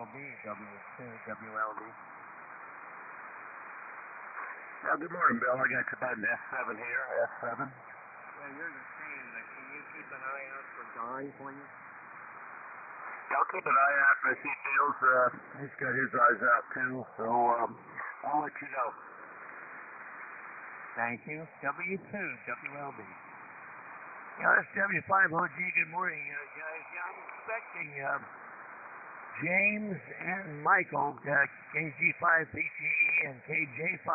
WLB, W2WLB. Good morning, Bill. I got you about an S7 here, S7. Yeah, you're the same, but can you keep an eye out for Don, please? I'll keep an eye out. I see Dale's, he's got his eyes out too, so I'll let you know. Thank you. W2WLB. Yeah, that's W5OG. Good morning, guys. Yeah, I'm expecting James and Michael, KG5PTE and KJ5,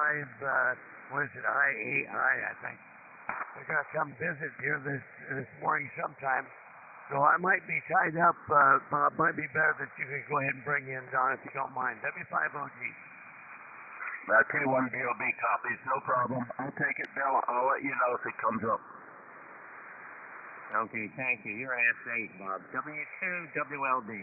what is it, IAI, I think. They're going to come visit here this morning sometime. So I might be tied up, Bob. Might be better that you could go ahead and bring in Don if you don't mind. W5OG. K4YDB copies, no problem. I'll take it, Bill. I'll let you know if it comes up. Okay, thank you. You're S8, Bob. W2WLB.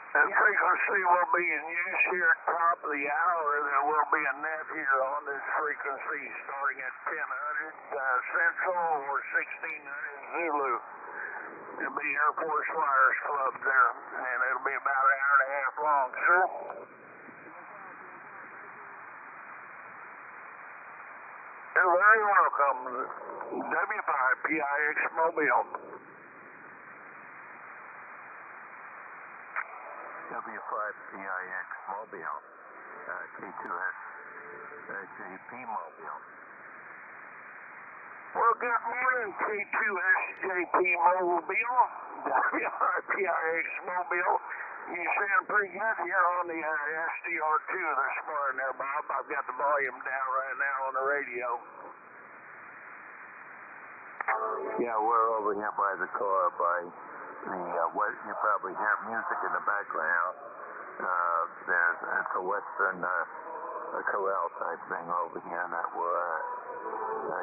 The frequency will be in use here at the top of the hour. There will be a net here on this frequency starting at 1000 Central or 1600 Zulu. It'll be Air Force Flyers Club there, and it'll be about an hour and a half long, sir. You're very welcome. W5PIX Mobile. W5PIX Mobile, K2S JP Mobile. Well, good morning, K2S JP Mobile, W5PIX Mobile. You sound pretty good here on the SDR2 this morning there, Bob. I've got the volume down right now on the radio. Yeah, we're over here by the car, by what you probably hear music in the background. It's a Western corral type thing over here that we're at.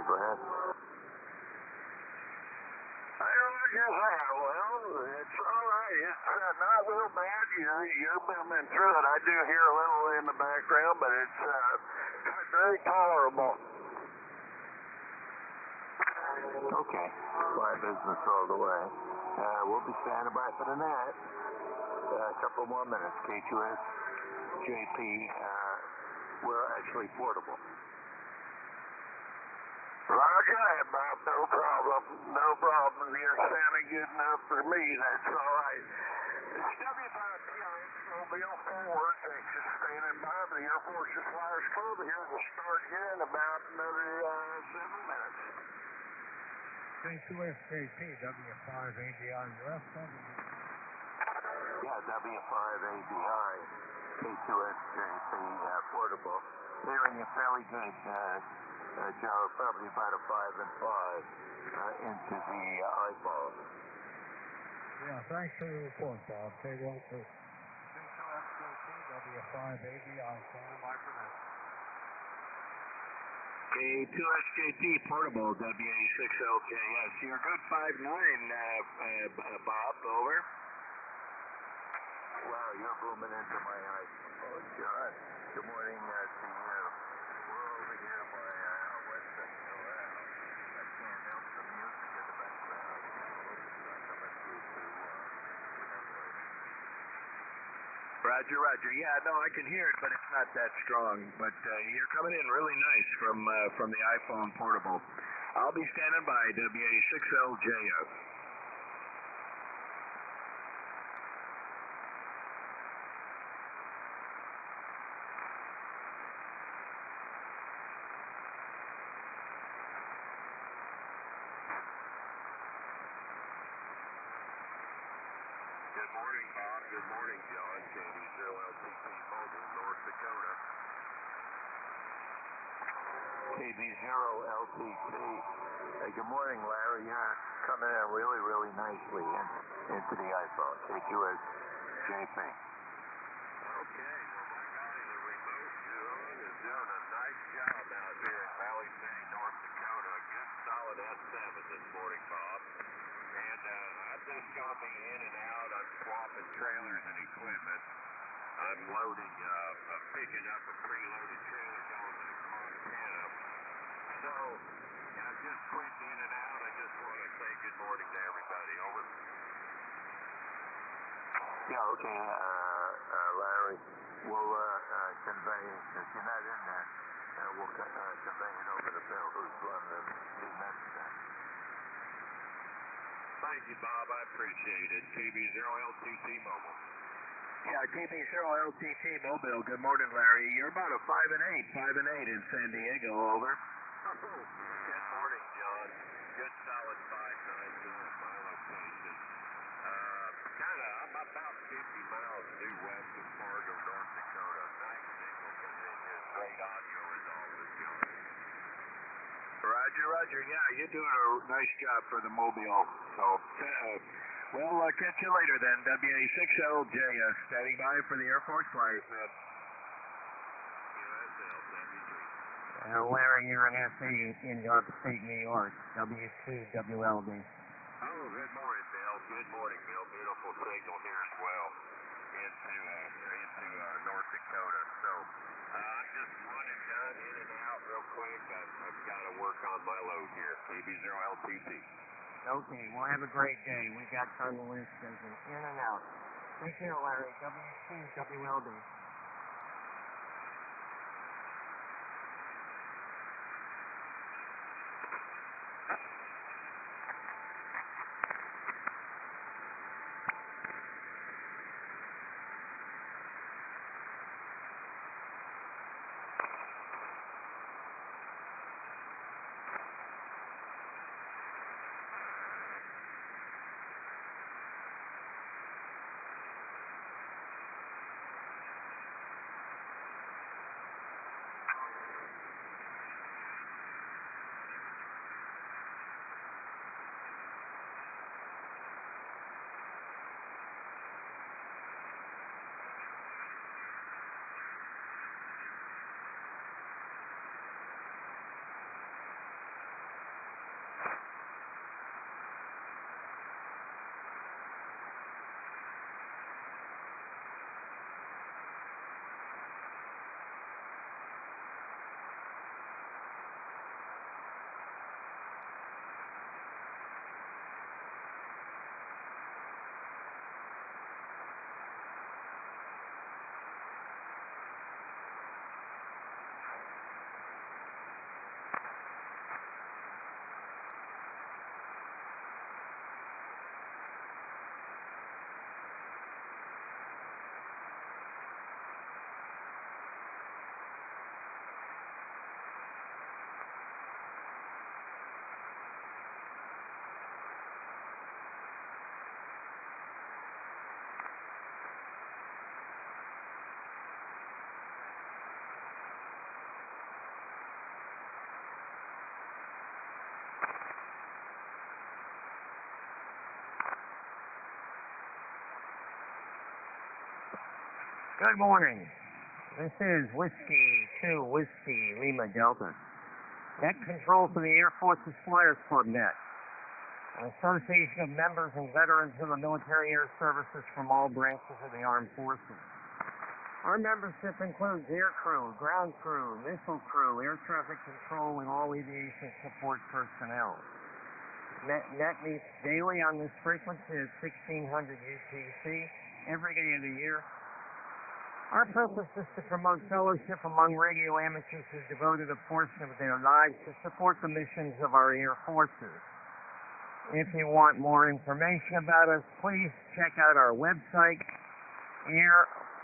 Go ahead. Well, it's all right. It's not real bad. You're booming through it. I do hear a little in the background, but it's very tolerable. Okay. Fly business all the way. We'll be standing by for the net. A couple more minutes. K2S JP. We're actually portable. Roger that, Bob. No problem. problem. You're sounding good enough for me. That's all right. It's W5PRX Mobile forward. Texas standing by for the Air Force's Flyers Club here to start here in about another 7 minutes. K2SJT, W5ABI, US. Yeah, W5ABI, K2SJT, portable. Hearing you fairly good, Joe, probably about a 5 and 5 into the eyeball. Yeah, thanks for the report, Bob. K1 for K2SJT, W5ABI, standing by for that. K2SJT portable, WA6LJS. You're good 5'9", Bob, over. Wow, you're booming into my eyes. Oh, John. Good morning to you. We're over here by Western Colorado. I can't help the music in the background. Coming through to Roger, Roger. Yeah, no, I can hear it, but it's not that strong. But you're coming in really nice from the iPhone portable. I'll be standing by, WA6LJS. Good morning, Bob. Good morning, John. KB0LTT Mobile, North Dakota. KB0LTT. Hey, good morning, Larry. You're coming in really, really nicely into the iPhone. K2SJP. Okay, well, my guy, the remote John, is doing a nice job out here in Valley City, North Dakota. A good solid S7 this morning, Bob. And I'm just jumping in and out. I'm swapping trailers and equipment. I'm loading, picking up a preloaded trailer going to Montana. So, I'm just quitting in and out. I just want to say good morning to everybody. Over. Yeah, okay, Larry. We'll convey, if you're not in there, we'll convey it over to Bill, who's running the message. Thank you, Bob. I appreciate it. KB0LTT Mobile. Yeah, KB0LTT Mobile. Good morning, Larry. You're about a 5 and 8 in San Diego. Over. Good morning, John. Good solid 5'9" here at my location. I'm about 50 miles due west of Fargo, North Dakota. Nice signal coming in here. Great audio as always, John. Roger, Roger. Yeah, you're doing a nice job for the mobile. So, we'll catch you later then. WA6LJS, standing by for the Air Force Flyers, man. Larry, you're an SE in upstate New York, W2WLB. Oh, good morning, Bill. Good morning, Bill. Beautiful signal here as well into North Dakota. So, I'm just running down in and out real quick. I've got to work on my load here. KB0LTT. Okay, well, have a great day. We got on the list as an in and out. Take care, Larry. W2WLB. Good morning. This is Whiskey 2 Whiskey Lima Delta. Net control for the Air Force's Flyers Club Net, an association of members and veterans of the military air services from all branches of the armed forces. Our membership includes air crew, ground crew, missile crew, air traffic control, and all aviation support personnel. Net meets daily on this frequency at 1600 UTC every day of the year. Our purpose is to promote fellowship among radio amateurs who devoted a portion of their lives to support the missions of our air forces. If you want more information about us, please check out our website,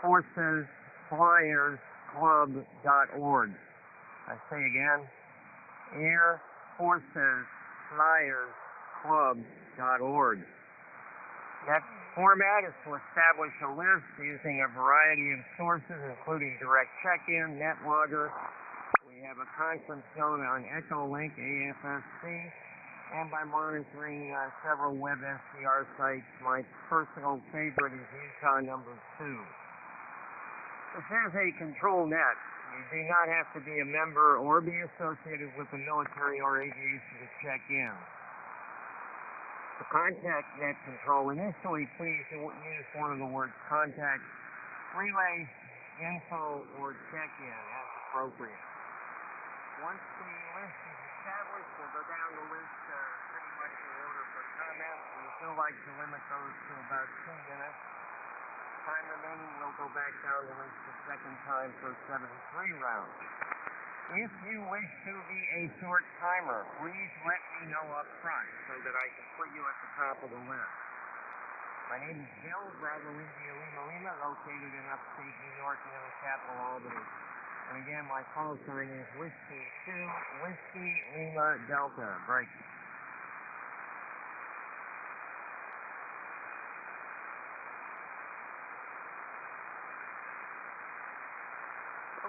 airforcesflyersclub.org. I say again, airforcesflyersclub.org. That format is to establish a list using a variety of sources, including direct check-in, NetLogger. We have a conference note on Echolink, AFSC, and by monitoring several web SDR sites. My personal favorite is Utah number 2. This is a control net. You do not have to be a member or be associated with the military or aviation to check in. To contact net control, initially please use one of the words contact, relay, info, or check-in as appropriate. Once the list is established, we'll go down the list pretty much in order for comments. We still like to limit those to about 2 minutes. Time remaining, we'll go back down the list the second time for 73 rounds. If you wish to be a short timer, please let me know up front so that I can put you at the top of the list. My name is Bill, Bravo India Lima, located in upstate New York near the capital, Albany. And again, my call sign is Whiskey 2, Whiskey Lima Delta. Break.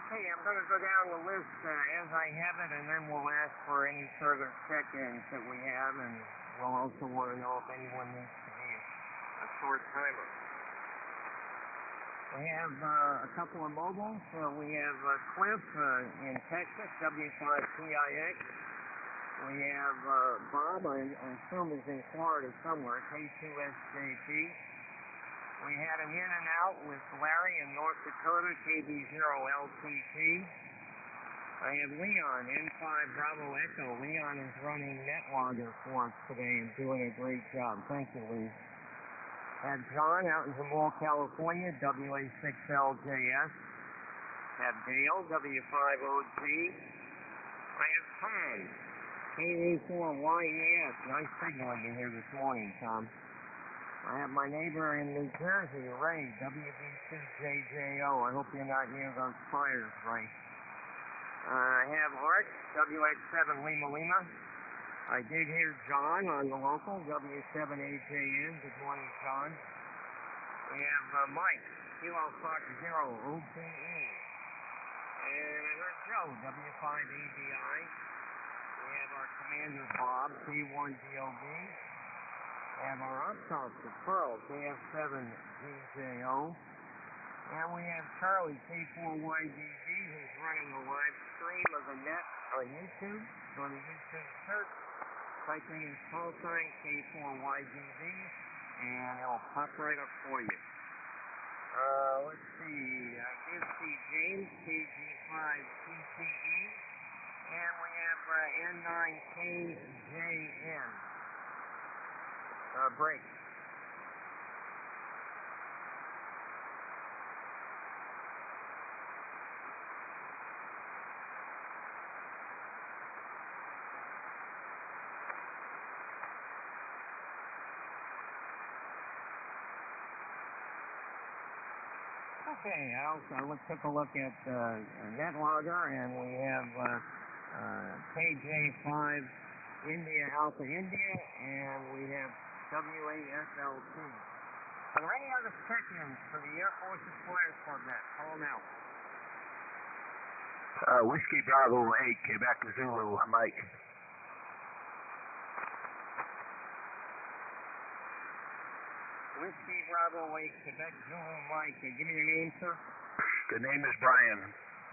Okay, I'm going to go down the list as I have it, and then we'll ask for any further check-ins that we have, and we'll also want to know if anyone needs to be a short timer. We have a couple of mobiles. We have Cliff in Texas, W5PIX. We have Bob, I assume is in Florida somewhere, K2SJP. We had an in and out with Larry in North Dakota, KB0LTT. I have Leon, N5 Bravo Echo. Leon is running NetLogger for us today and doing a great job. Thank you, Lee. Had John out in Jamal, California, WA6LJS. Had Dale, W5OG. I have Tom, K4YDB. Nice signaling you here this morning, Tom. I have my neighbor in New Jersey, Ray, WB2JJO. I hope you're not near those fires, Ray. I have Art, WX7 Lima. I did hear John on the local, W7AJN. Good morning, John. We have Mike, Kilo Fox 0, OPE. And I heard Joe, W5ABI. We have our commander, Bob, P1DOB. We have our ops officer, Pearl, KF7GJO. And we have Charlie, K4YDB, who's running a live stream of the net on YouTube. Go to YouTube search, type in his call sign, K4YDB, and it'll pop right up for you. Let's see, I do see James, KG5TTE, and we have N9KJN. Break. Okay, I also took a look at NetLogger, and we have KJ5 India Alpha India, and we have WASLT. Are there any other check-ins for the Air Force's Flyers Club net? Call now. Whiskey Bravo 8, Quebec Zulu, Mike. Whiskey Bravo 8, Quebec Zulu Mike. Give me your name, sir. The name is Brian.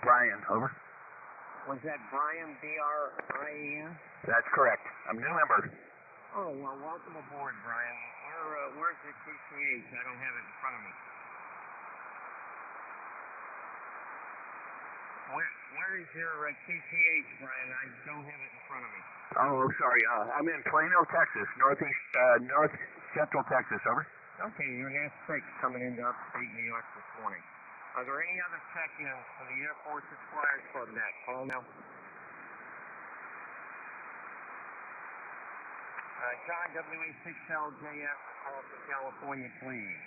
Brian, over. Was that Brian, B-R-I-A-N? That's correct. I'm new member. Oh, well, welcome aboard, Brian. Where's the TCH? I don't have it in front of me. Where is your TCH, Brian? I don't have it in front of me. Oh, sorry. I'm in Plano, Texas, north central Texas, over. Okay, you're an S6 coming into upstate New York this morning. Are there any other check-ins for the Air Force's Flyers Club net? Call now. John, WA6LJF, call from California, please.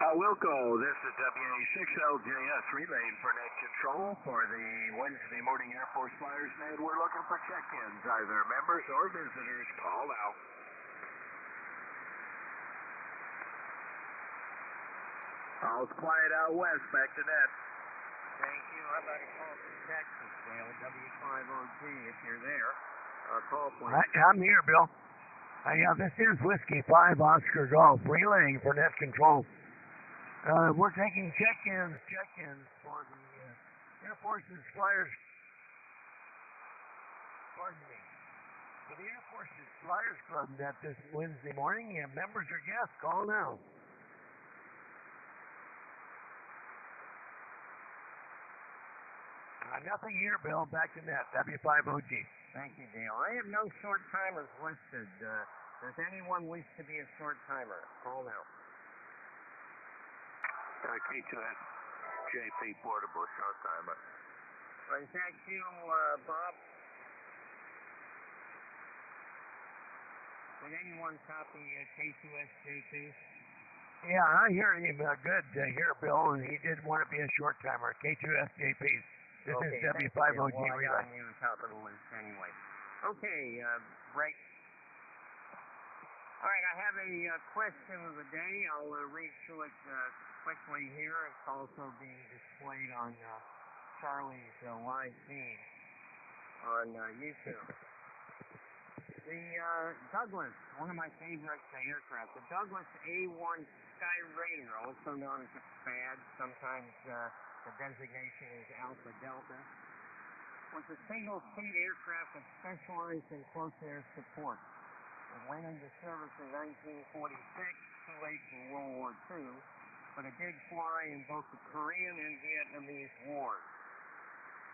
Wilco, this is WA6LJS relaying for net control for the Wednesday morning Air Force Flyers net. We're looking for check-ins, either members or visitors. Call out. All's quiet out west, back to net. Thank you. How about a call from Texas, Dale, W5OG, if you're there. Call, please. I'm here, Bill. This is Whiskey 5 Oscar Golf, relaying for net control. We're taking check-ins for the Air Force's Flyers. Pardon me. For the Air Force's Flyers Club net this Wednesday morning. Members or guests, call now. Nothing here, Bill. Back to net. W5OG. Thank you, Dale. I have no short timers listed. Does anyone wish to be a short timer? Call now. K2S JP Portable short timer. Is that you, Bob? Would anyone copy K2S JP? Yeah, I hear him good here, Bill, and he did want to be a short timer. K2S JP. This okay, is W5OG well, relay. I got you on top of the list anyway. Okay, break. All right, I have a question of the day. I'll read through it quickly here. It's also being displayed on Charlie's live feed on YouTube. The Douglas, one of my favorite aircraft, the Douglas A1 Sky Raider, also known as a SPAD, sometimes the designation is Alpha Delta, was a single-seat aircraft that specialized in close air support. It went into service in 1946, too late for World War II, but it did fly in both the Korean and Vietnamese wars.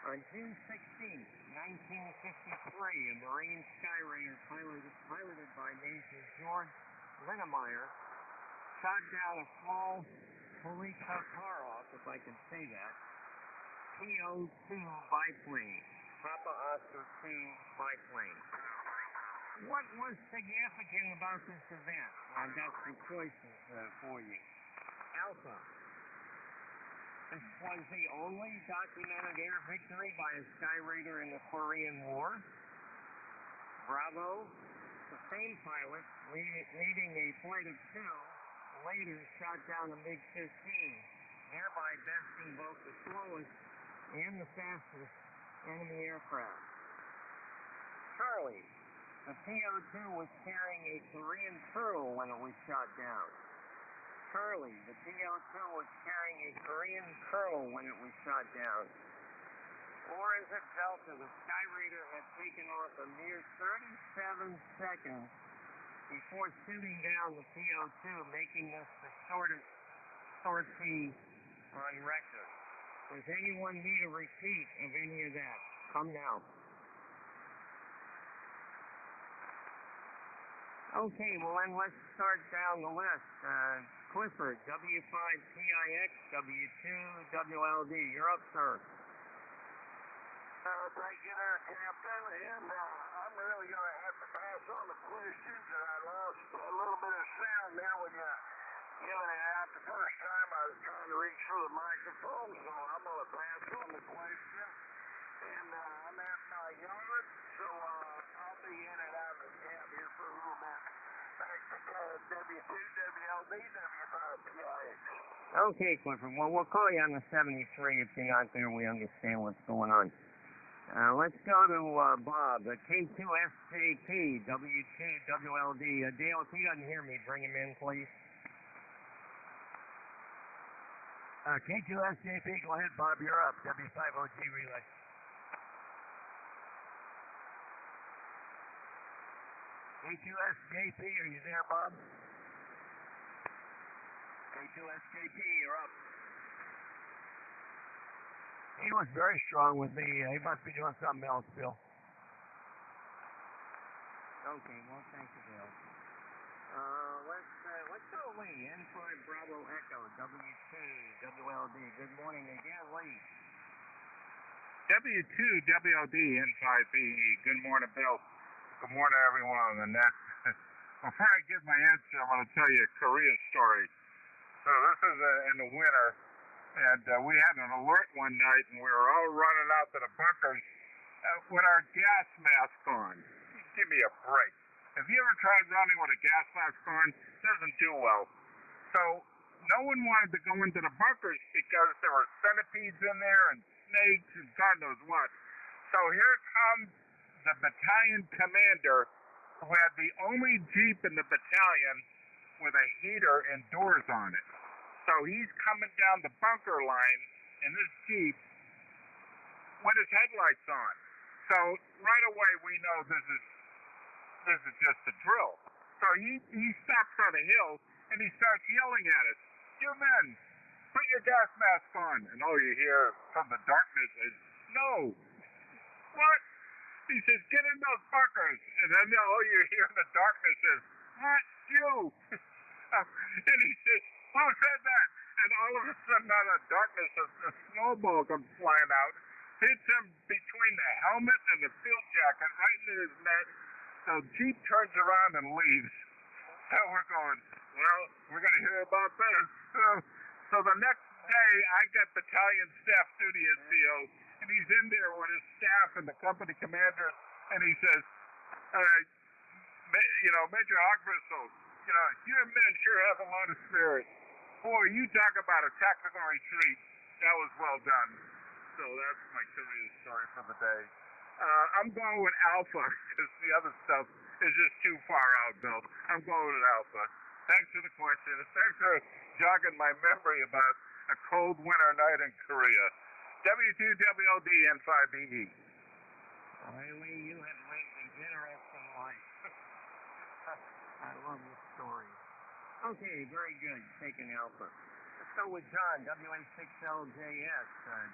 On June 16, 1953, a Marine Sky Raider piloted by Major George Linnemeyer shot down a small Polikarov, if I can say that, PO-2 biplane, Papa Oscar 2 biplane. What was significant about this event? I've got some choices for you. Alpha. This was the only documented air victory by a Sky Raider in the Korean War. Bravo. The same pilot, leading a flight of two, later shot down a MiG-15, thereby besting both the slowest and the fastest enemy aircraft. Charlie. The PO-2 was carrying a Korean turtle when it was shot down. Charlie, the PO-2 was carrying a Korean turtle when it was shot down. Or is it Delta? The Sky Raider had taken off a mere 37 seconds before shooting down the PO-2, making this the shortest sortie on record. Does anyone need a repeat of any of that? Come now. Okay, well then let's start down the list. Clifford, W5TIX, W2WLD. You're up, sir. Thank you there, Captain. And I'm really going to have to pass on the questions. I lost a little bit of sound there when you giving it out the first time. I was trying to reach through the microphone, so I'm going to pass on the question. And I'm at my yard, so I'll be in and out of the cab here for a little bit. Back to W2WLD, W5TIX. Okay, Clifford. Well, we'll call you on the 73. If you're not there, we understand what's going on. Let's go to Bob, K2SJP, W2WLD. Dale, if he doesn't hear me, bring him in, please. K2SJP, go ahead, Bob, you're up. W5OG relay. K2SJP, are you there, Bob? K2SJP, you're up. He was very strong with me. He must be doing something else, Bill. Okay, well, thank you, Bill. Let's go to Lee, N5 Bravo Echo, W2WLD. Good morning again, Lee. W2WLD N5BE. Good morning, Bill. Good morning, everyone on the net. Before I give my answer, I'm going to tell you a Korea story. So this is in the winter, and we had an alert one night, and we were all running out to the bunkers with our gas mask on. Give me a break. Have you ever tried running with a gas mask on? It doesn't do well. So no one wanted to go into the bunkers because there were centipedes in there and snakes and God knows what. So here comes the battalion commander who had the only Jeep in the battalion with a heater and doors on it. So he's coming down the bunker line in this Jeep with his headlights on. So right away we know this is just a drill. So he stops on a hill and he starts yelling at us, "You men, put your gas mask on." And all you hear from the darkness is, "No." "What?" He says, "Get in those bunkers." And then all you hear in the darkness is, "What? You?" And he says, "Who said that?" And all of a sudden out of the darkness a snowball comes flying out, hits him between the helmet and the field jacket right into his neck. So Jeep turns around and leaves. So we're going, well, we're going to hear about this. So the next day, I got battalion staff duty at CO, and he's in there with his staff and the company commanders, and he says, Major Hogbristol, you men sure have a lot of spirit. Boy, you talk about a tactical retreat. That was well done. So that's my curious story for the day. I'm going with Alpha because the other stuff is just too far out, Bill. I'm going with Alpha. Thanks for the question. Thanks for jogging my memory about a cold winter night in Korea. W2WLD N5BE. Riley, you have lived an interesting life. I love this story. Okay, very good. Taking Alpha. Let's go with John, WA6LJS,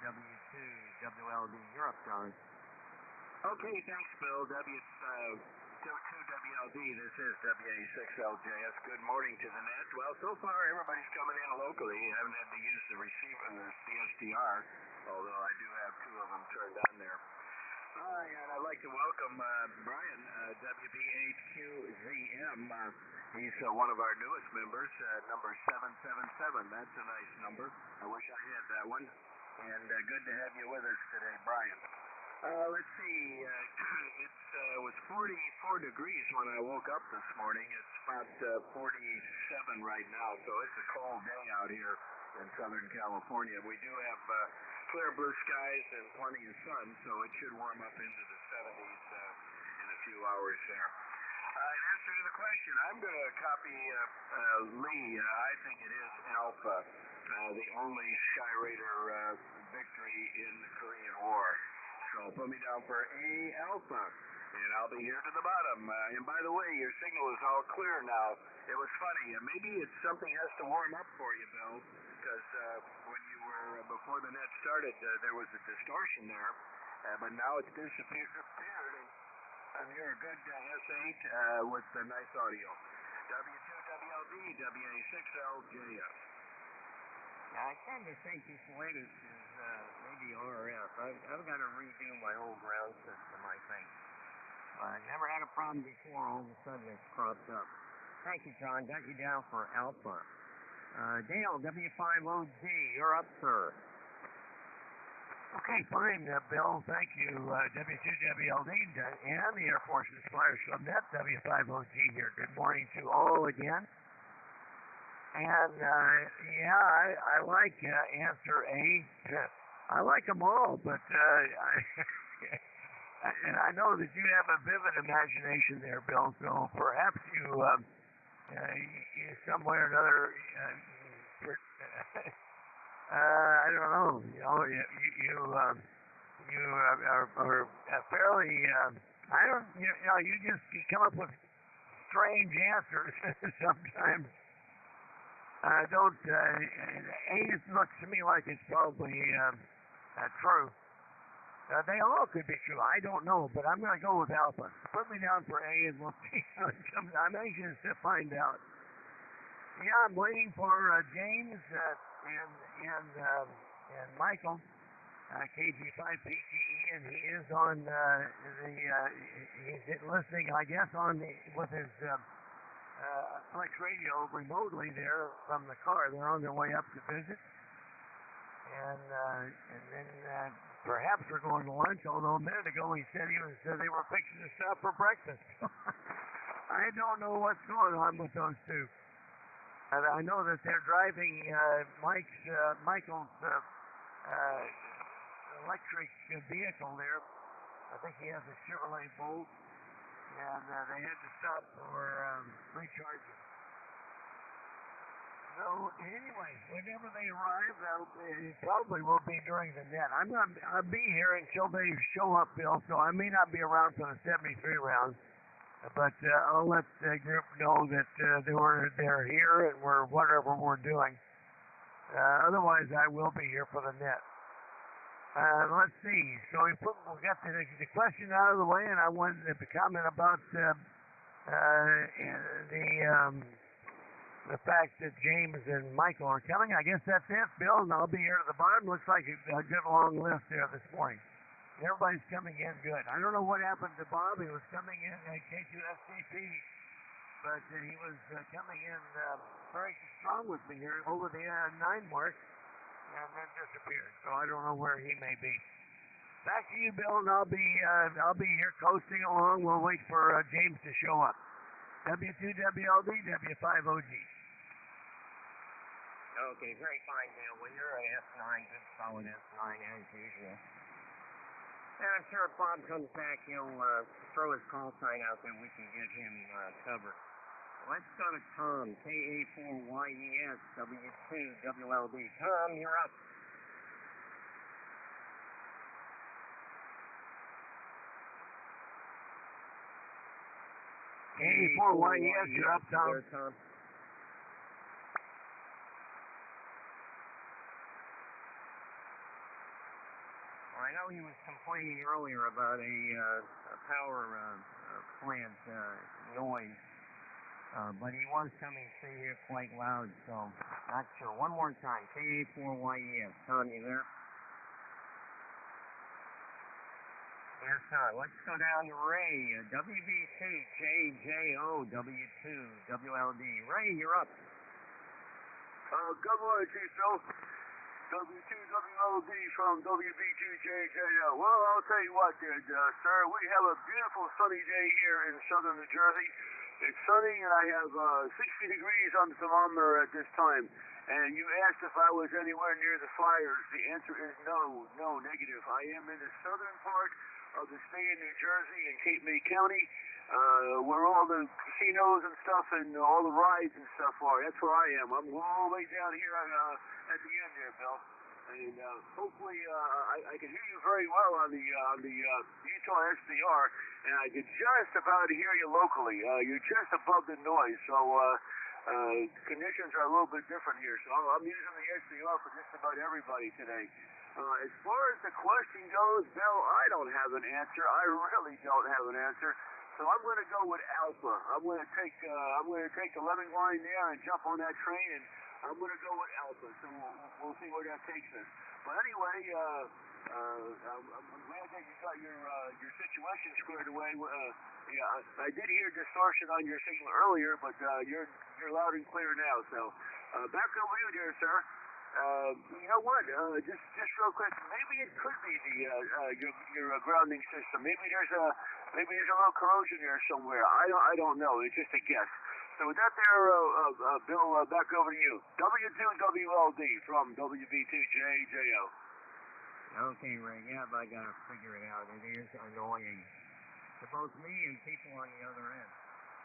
W2WLD. You're up, John. Okay, thanks, Bill. W2WLD, this is WA6LJS. Good morning to the net. Well, so far everybody's coming in locally. You haven't had to use the receiver, the SDR, although I do have two of them turned on there. And I'd like to welcome Brian, WB8QZM. He's one of our newest members, number 777. That's a nice number. I wish I had that one. And good to have you with us today, Brian. Let's see, it was 44 degrees when I woke up this morning. It's about 47 right now, so it's a cold day out here in Southern California. We do have clear blue skies and plenty of sun, so it should warm up into the 70s in a few hours there. In answer to the question, I'm going to copy Lee. I think it is Alpha, the only Sky Raider victory in the Korean War. So put me down for A Alpha, and I'll be here to the bottom. And by the way, your signal is all clear now. It was funny. Maybe it's something has to warm up for you, Bill, because when you were before the net started, there was a distortion there, but now it's disappeared. And you're a good S8 with nice audio. W2WLD, WA6LJS. I tend to think this latest is maybe RF. I've got to redo my whole ground system, I think. I never had a problem before. All of a sudden it's cropped up. Thank you, John. Got you down for Alpha. Dale, W5OG, you're up, sir. Okay, fine, Bill. Thank you, W2WLD and the Air Force's Flyer Subnet, W5OG here. Good morning to all again. And, I like answer A. I like them all, but And I know that you have a vivid imagination there, Bill. So perhaps you some way or another. I don't know. You are fairly. I don't. You just come up with strange answers sometimes. Don't. A looks to me like it's probably true. They all could be true. I don't know, but I'm going to go with Alpha. Put me down for A, and we'll see how it comes. I'm anxious to find out. Yeah, I'm waiting for James and Michael, KG5PTE, and he is on he's listening, I guess, with his Flex radio remotely there from the car. They're on their way up to visit, and then perhaps we're going to lunch. Although a minute ago he said they were fixing to stop for breakfast. I don't know what's going on with those two. I know that they're driving Michael's electric vehicle there. I think he has a Chevrolet Bolt, and they had to stop for recharging. So anyway, whenever they arrive, it probably will be during the net. I'll be here until they show up, Bill. So I may not be around for the 73 rounds. But I'll let the group know that they're here and we're whatever we're doing. Otherwise, I will be here for the net. Let's see. So we got the question out of the way, and I wanted to comment about the fact that James and Michael are coming. I guess that's it, Bill, and I'll be here at the bottom. Looks like a good long list there this morning. Everybody's coming in good. I don't know what happened to Bob. He was coming in at K2SCP, but he was coming in very strong with me here over the 9 mark, and then disappeared. So I don't know where he may be. Back to you, Bill, and I'll be here coasting along. We'll wait for James to show up. W2WLD, W5OG. Okay, very fine, Bill. Well, you're an S9, good solid S9 as usual. And I'm sure if Bob comes back, he'll throw his call sign out there. We can get him covered. Let's go to Tom, K4YDB, W2WLD. Tom, you're up. K4YDB, you're up, Tom. There, Tom. I know he was complaining earlier about a power plant noise, but he was coming through here quite loud, so not sure. One more time, K4YES. Tom, you there? Yes, sir. Let's go down to Ray, WB2JJO, W2WLD. Ray, you're up. Good morning, Chief Phil. W2WLD from WB2JJO. Well, I'll tell you what, sir, we have a beautiful sunny day here in southern New Jersey. It's sunny, and I have 60 degrees on the thermometer at this time. And you asked if I was anywhere near the fires. The answer is no, negative. I am in the southern part of the state of New Jersey in Cape May County, where all the casinos and stuff and all the rides and stuff are. That's where I am. I'm all the way down here at the end there, Bill. And hopefully I can hear you very well on the Utah SDR, and I can just about hear you locally. You're just above the noise, so conditions are a little bit different here. So I'm using the SDR for just about everybody today. As far as the question goes, Bill, I don't have an answer. I really don't have an answer. So I'm going to go with Alpha. I'm going to take the Lemming line there and jump on that train, and I'm going to go with Alpha. So we'll see where that takes us. But anyway, I'm glad that you got your situation squared away. I did hear distortion on your signal earlier, but you're loud and clear now. So back over you there, sir. You know what? Just real quick. Maybe it could be your grounding system. Maybe there's a little corrosion there somewhere. I don't know. It's just a guess. So with that there, Bill, back over to you. W2WLD from WB2JJO. Okay, Ray, yeah, but I gotta figure it out. It is annoying to both me and people on the other end.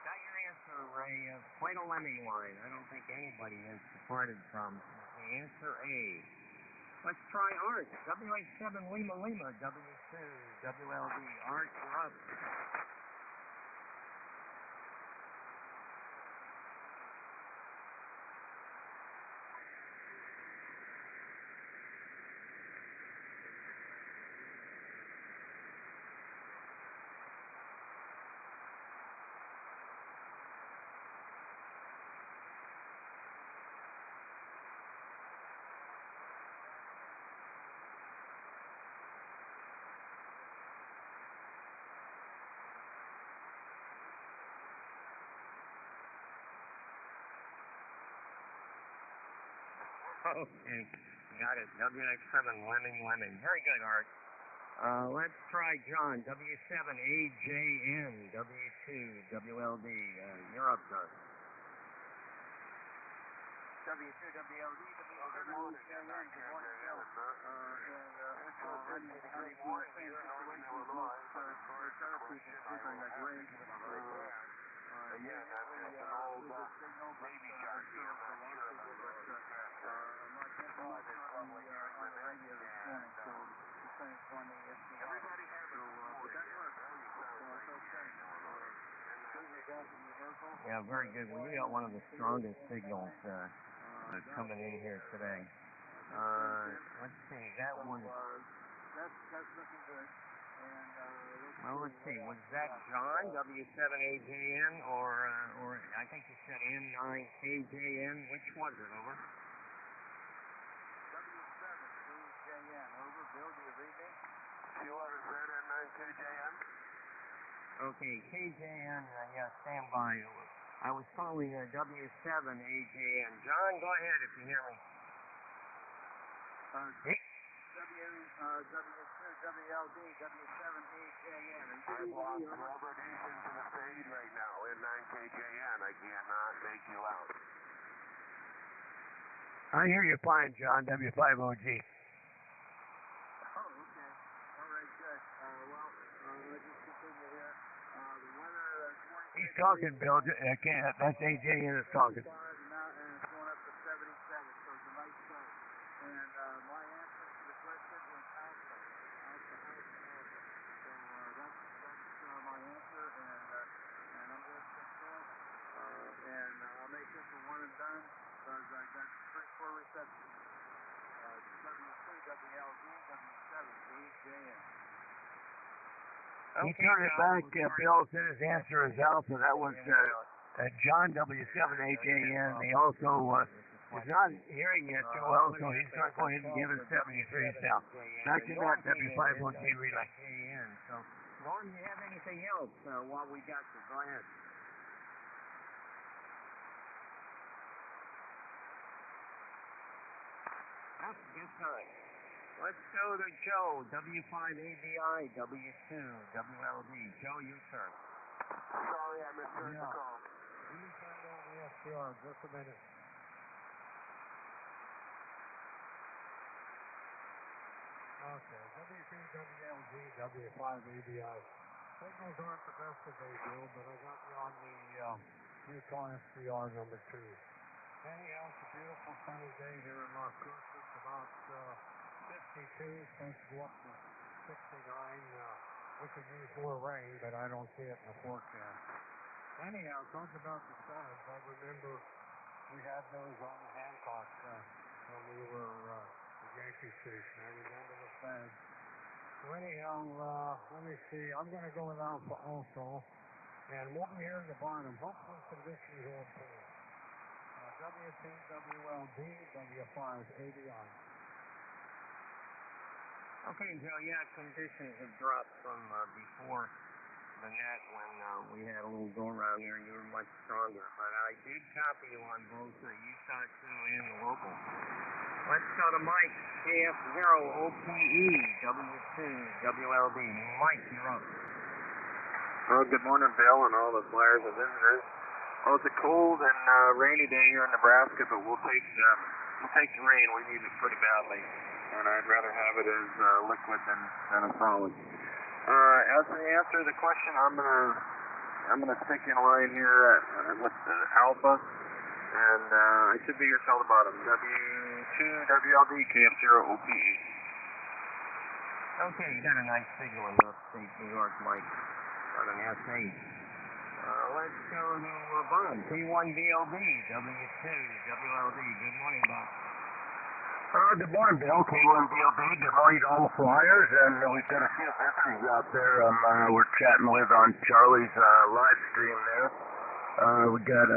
Got your answer, Ray. Quite a lemming line. I don't think anybody has departed from the answer A. Let's try Art. WH7 Lima Lima, W2 WLD. Art, you're up. Okay, got it. WX7 Lemming. Very good, Art. Let's try John. W7AJN, W2 WLD. You're up, John. W2 WLD, Good morning, Bill. Again, that's just an old baby shark here. I'm not sure about everybody having Yeah, very good. Well, you got one of the strongest signals coming in here today. Let's see, that one. That's looking good. Well, let's see. Was that John, W7AJN, or I think you said N9KJN? Which was it? Over. W7AJN. Over. Bill, do you read me? You want to say N9KJN? Okay, KJN. Yeah, stand by. I was calling W7AJN. John, go ahead if you hear me. W2WLD, W7AJN. I've lost Robert Easton to the fade right now in 9KJN. I cannot make you out. I hear you fine, John. W5OG. Oh, okay. All right, good. Let's just continue here. The weather, He's talking, Bill. That's AJN is talking. And it's going up to 77, so it's a nice start. And my answer to the question was alpha. So that's my answer, and I'm going to stick to it. And I'll make this a one and done because I got 3-4 receptions. W2, WLD, W7, He turned it back. Bill said his answer is alpha. That was John W7AJN. He also was not hearing it too well, so he's going to go ahead and give us 73 now. Back to that W5OG relay. So, Norm, do you have anything else while we got you? Go ahead. Good time. Let's go to Joe, W5ABI, W2, WLD. Joe, your turn. Sorry, I missed the call. You turned on the SPR just a minute. Okay, W2WLD, W5ABI. Signals aren't the best today, Bill, but I got you on the Utah SPR number 2. Anyhow, it's a beautiful sunny day here in Las Cruces. It's about 52. It's supposed to go up to 69. We could use more rain, but I don't see it in the forecast. Anyhow, talk about the stars. I remember we had those on the Hancock when we were the Yankee station. I remember the fans. So anyhow, let me see. I'm going to go with alpha also. And we'll be here at the bottom. Hopefully conditions will improve. W2, WLD, W5ABI. Okay, Joe, yeah, conditions have dropped from before the net when we had a little go-around there. You were much stronger. But I did copy you on both Utah 2 and the local. Let's go to Mike, KF0OPE, W2, WLD. Mike, you're up. Well, good morning, Bill, and all the flyers and visitors. Well, it's a cold and rainy day here in Nebraska, but we'll take the rain. We need it pretty badly. and I'd rather have it as liquid than a solid. As I answer the question, I'm gonna stick in line here with the alpha, and I should be here till the bottom. W2WLD KF0OPE. Okay, you got a nice signal in upstate New York, Mike, on an S8. Let's go to Bob, K4YDB, W2WLD. Good morning, Bob. Good morning, Bill. K4YDB. Good morning to all the flyers, and we've got a few visitors out there we're chatting with on Charlie's live stream there. We got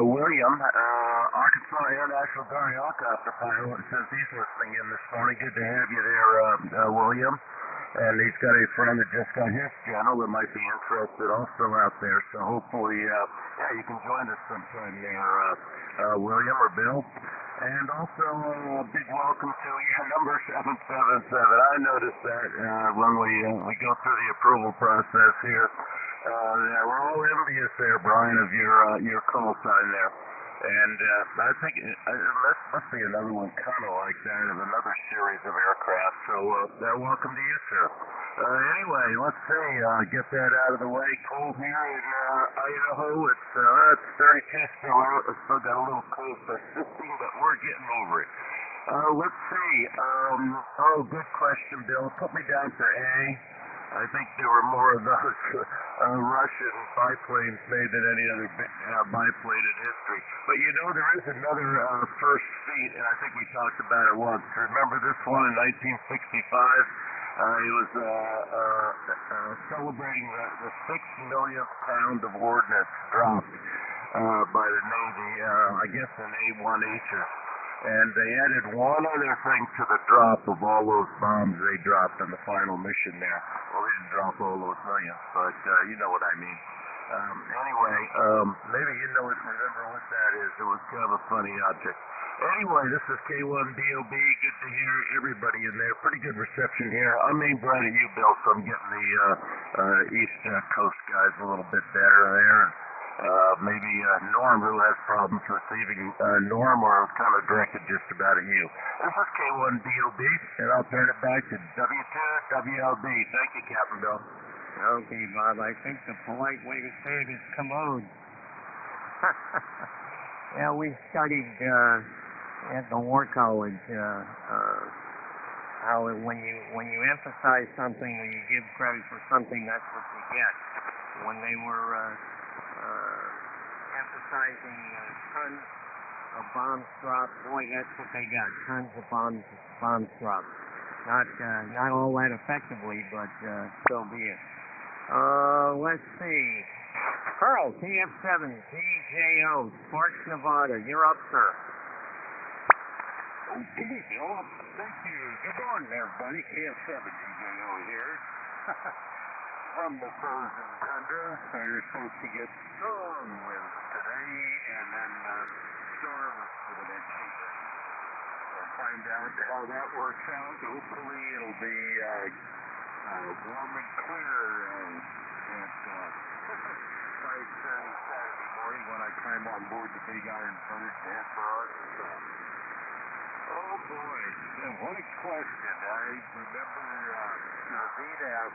William, Arkansas Air National Guard helicopter pilot, says he's listening in this morning. Good to have you there, William. And he's got a friend that just got his channel that might be interested also out there. So hopefully, you can join us sometime there, William or Bill. And also a big welcome to number 777. I noticed that when we go through the approval process here. We're all envious there, Brian, of your call sign there. And I think that must be another one kind of like that of another series of aircraft. So welcome to you, sir. Anyway, let's see, get that out of the way. Cold here in Idaho. It's 32 still out. It's still got a little cold persisting, but we're getting over it. Let's see. Good question, Bill. Put me down for A. I think there were more of those Russian biplanes made than any other biplane in history. But you know, there is another first feat, and I think we talked about it once. Remember this one in 1965? It was celebrating the 6 millionth pound of ordnance dropped by the Navy, I guess in A1H's. And they added one other thing to the drop of all those bombs they dropped on the final mission there. Well, they didn't drop all those millions, but you know what I mean. Maybe you remember what that is. It was kind of a funny object. Anyway, this is K4YDB. Good to hear everybody in there. Pretty good reception here. I'm aimed right at you, Bill, so I'm getting the East Coast guys a little bit better there. Maybe Norm, who has problems receiving Norm, or kind of directed just about at you. This is K4YDB, and I'll turn it back to W2WLB. Thank you, Captain Bill. Okay, Bob, I think the polite way to say it is commode. Yeah, we studied at the War College how when you emphasize something, when you give credit for something, that's what you get. When they were emphasizing tons of bombs dropped, boy, that's what they got. Tons of bombs dropped. Not all that effectively, but so be it. Let's see. Pearl, KF7, TJO, Sparks, Nevada. You're up, sir. Okay, Bill. Thank you. Good morning, everybody. KF7, TJO here. From the frozen tundra, you're supposed to get strong winds today, and then storms for the next few days. We'll find out how that works out. Hopefully, it'll be warm and clear at 5:30 Saturday morning when I climb on board the Big Iron Bird to head for Arkansas. Oh boy, what a question. I remember VNAV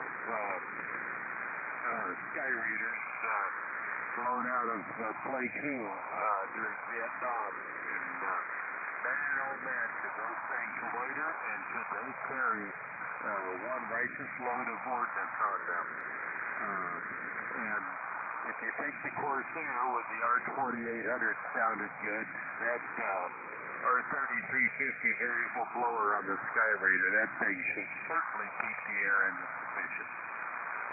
sky readers blown out of Play 2 during Vietnam. And man, oh man, should those things loiter and should they carry one righteous load of ordnance on them. And if you take the Corsair with the R2800 sounded good, that R3350 variable blower on the sky reader, that thing should certainly keep the air in the sufficient.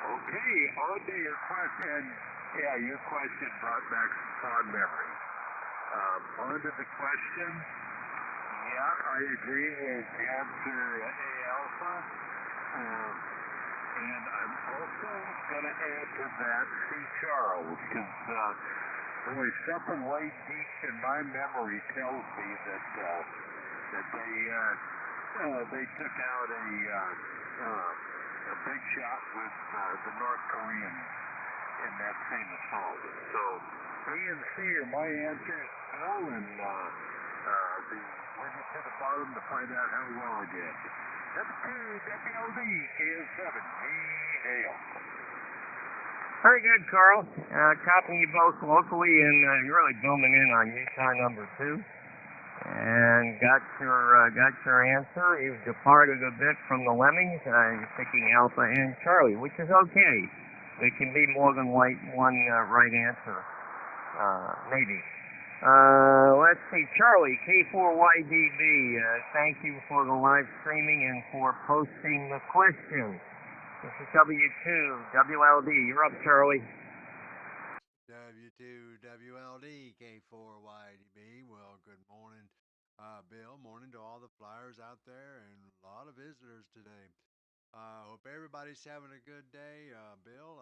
Okay, on to your question. Yeah, your question brought back some fond memories. On to the question. Yeah, I agree with answer A alpha. And I'm also going to add to that C Charles, because boy, something way deep in my memory tells me that they took out a big shot with the North Koreans in that same assault. So B and C are my answers, Bill, and the Went to the bottom to find out how well I did. W2WLD, KS7, Dale. Very good, Carl. Copying you both locally, and you're really booming in on Utah number 2. And got your answer. You've departed a bit from the lemmings. You're picking Alpha and Charlie, which is okay. There can be more than one right answer, maybe. Let's see, Charlie, K4YDB, thank you for the live streaming and for posting the question. This is W2WLD. You're up, Charlie. W2WLD, K4YDB. Well, good morning, Bill. Morning to all the flyers out there and a lot of visitors today. Hope everybody's having a good day. Bill,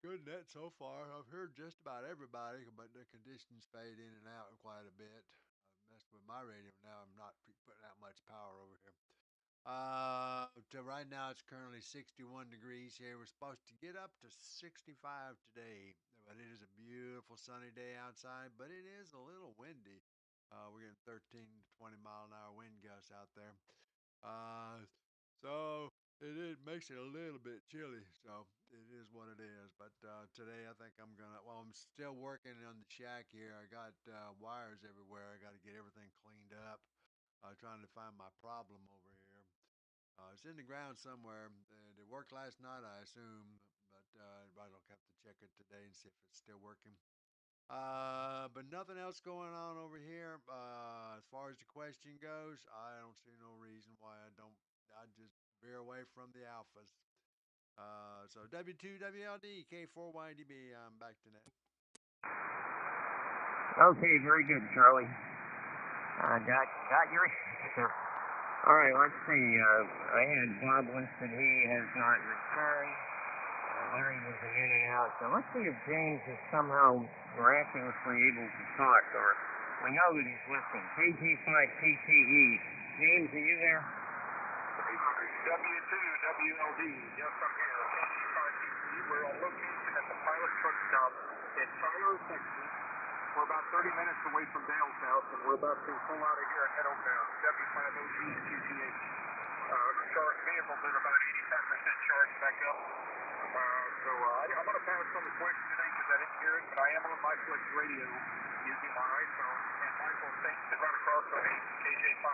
good net so far. I've heard just about everybody, but the conditions fade in and out quite a bit. I've messed with my radio now. I'm not putting out much power over here. To right now, it's currently 61 degrees here. We're supposed to get up to 65 today, but it is a beautiful sunny day outside, but it is a little windy. We're getting 13 to 20 mile an hour wind gusts out there. So it makes it a little bit chilly, so it is what it is. But today I think I'm still working on the shack here. I got wires everywhere. I got to get everything cleaned up. Trying to find my problem over here. It's in the ground somewhere. It worked last night, I assume, but I don't have to check it today and see if it's still working. But nothing else going on over here. As far as the question goes, I don't see no reason why I just veer away from the alphas. So W2WLD, K4YDB, I'm back to net. Okay, very good, Charlie. Got your answer. All right, let's see. I had Bob listed. He has not returned. Larry was in and out. So let's see if James is somehow miraculously able to talk, or we know that he's listening. KG5PTE. James, are you there? W2WLD, yes, I'm here. KG5PTE, we're on location at the pilot truck stop in Tyler, Texas. We're about 30 minutes away from Dale's house, and we're about to pull out of here and head over to W5OG QTH. Charged vehicles at about 85% charged back up. I'm going to pass on the question today because I didn't hear it, but I am on my Flex radio using my iPhone, and Michael thinks that right across from me, KJ5.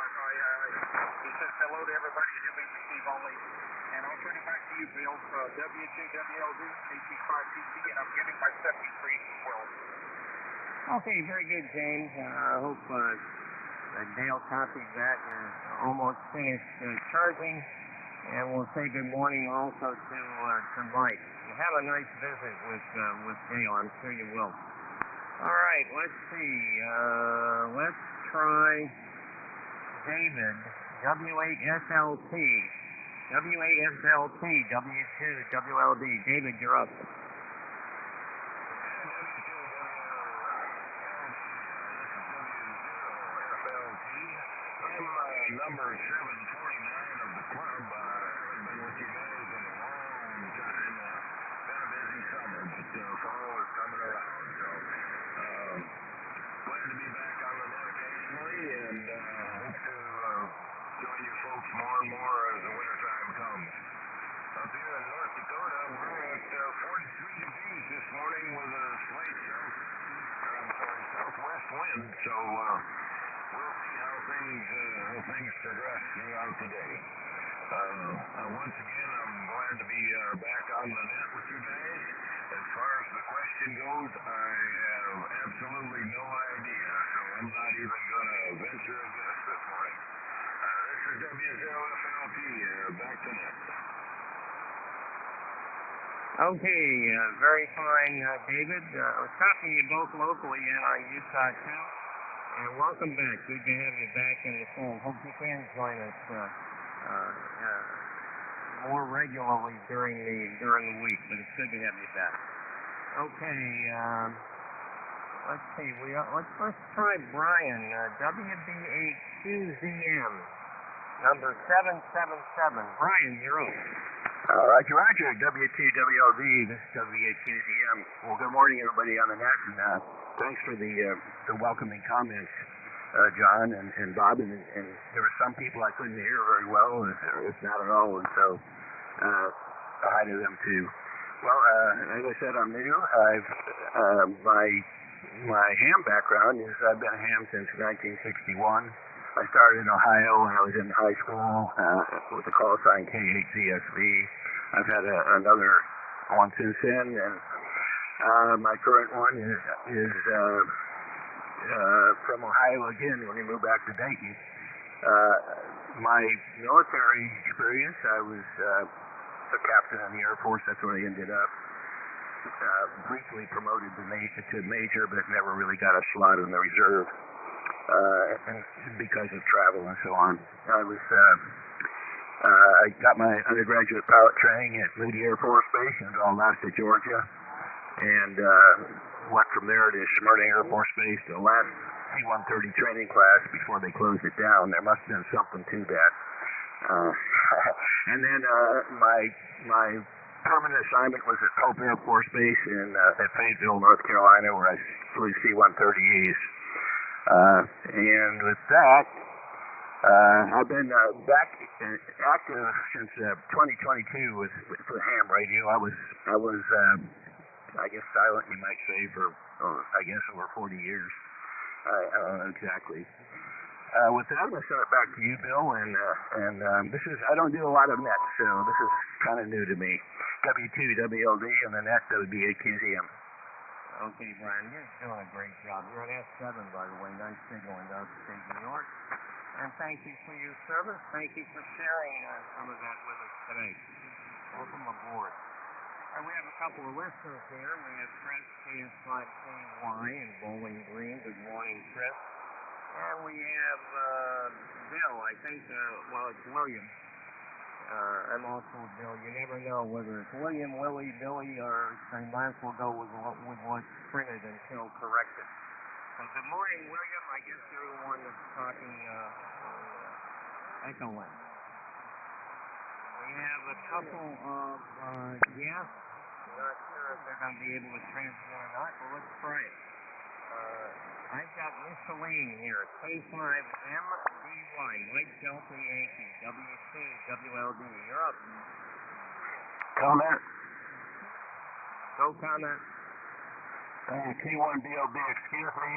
He says hello to everybody, and he'll be received only. And I'll turn it back to you, Bill. W2WLD, KG5PT, and I'm giving my 73 as well. Okay, very good, James. I hope Dale copied that. You're almost finished charging, and we'll say good morning also to Mike. Have a nice visit with Dale. I'm sure you will. All right, let's see. Let's try David, W8SLT. W8SLT, W2WLD. David, you're up. Number 749 of the club. Haven't been with you guys in a long time. Been a busy summer, but fall is coming around. So glad to be back on the net occasionally, and hope to join you folks more and more as the wintertime comes. Up here in North Dakota, we're at 43 degrees this morning with a slight southwest wind. So we'll see how things progress throughout the day. Once again, I'm glad to be back on the net with you guys. As far as the question goes, I have absolutely no idea, so I'm not even going to venture a guess this morning. This is W0FLT, back to net. Okay, very fine, David. I was talking to you both locally and on Utah, too. And welcome back. Good to have you back in the fold. Hope you can join us more regularly during the week, but it's good to have you back. Okay, let's see. Let's try Brian, WB8QZM, number 777. Brian, you're up. Roger, W2WLD, this is W8QZM. Well, good morning, everybody on the net, and thanks for the welcoming comments. John and Bob, and there were some people I couldn't hear very well, if not at all, and so hi to them too. Well, as I said, I'm new. My ham background is I've been a ham since 1961. I started in Ohio when I was in high school with the call sign K8ZSV. I've had another one since then, and my current one is from Ohio again when we moved back to Dayton. My military experience, I was a captain in the Air Force. That's where I ended up. Briefly promoted to major, but never really got a slot in the reserve and because of travel and so on. I got my undergraduate pilot training at Moody Air Force Base in Valdosta, Georgia, and went from there to Smyrna Air Force Base, the last C-130 training class before they closed it down. There must have been something to that. And then my permanent assignment was at Pope Air Force Base at Fayetteville, North Carolina, where I flew C-130Es. And with that, I've been back active since 2022 for ham radio. I was I guess silent, you might say, for I guess over 40 years. I don't know exactly. With that, I'm going to send it back to you, Bill. And this is, I don't do a lot of net, so this is kind of new to me. W2WLD and the net WB8QZM. Okay, Brian, you're doing a great job. You're at S7, by the way. Nice signal in upstate New York. And thank you for your service. Thank you for sharing some of that with us today. Welcome aboard. We have a couple of listeners here. We have Chris, KS5KY, and Bowling Green. Good morning, Chris. And we have Bill, I think, well, it's William. I'm also Bill. You never know whether it's William, Willie, Billy, or they might as well go with what's printed until corrected. So good morning, William. I guess you're the one that's talking Echo Link. We have a couple of guests. Not sure if they're going to be able to transmit or not, but let's try it. I've got Micheline here, K5MDY, Mike Delta Yankee, W2WLD. You're up. Comment? Go comment. K1BLB, excuse me.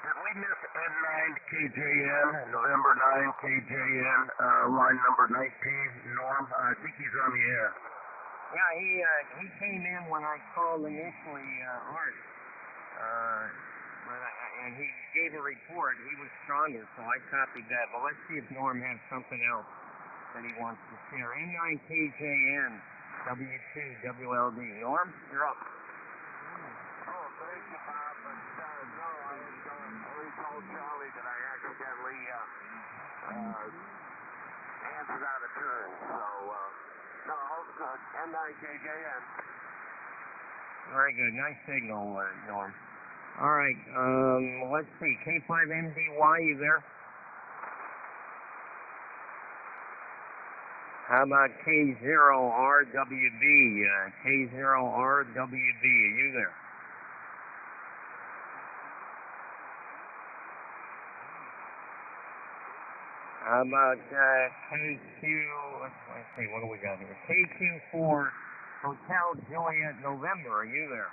Did we miss N9KJN, November 9KJN, line number 19, Norm? I think he's on the air. Yeah, he came in when I called initially, Art. And he gave a report. He was stronger, so I copied that. But let's see if Norm has something else that he wants to share. N9KJN, W2WLD. Norm, you're up. Oh, thank you, Bob. But no, I already told Charlie that I accidentally answered out of turn. So, no, N9KJN. Very good. Nice signal, Norm. All right, let's see. K5MDY, you there? How about K0RWB? K0RWB, are you there? How about KQ, let's see, what do we got here? KQ4 Hotel Juliet November, are you there?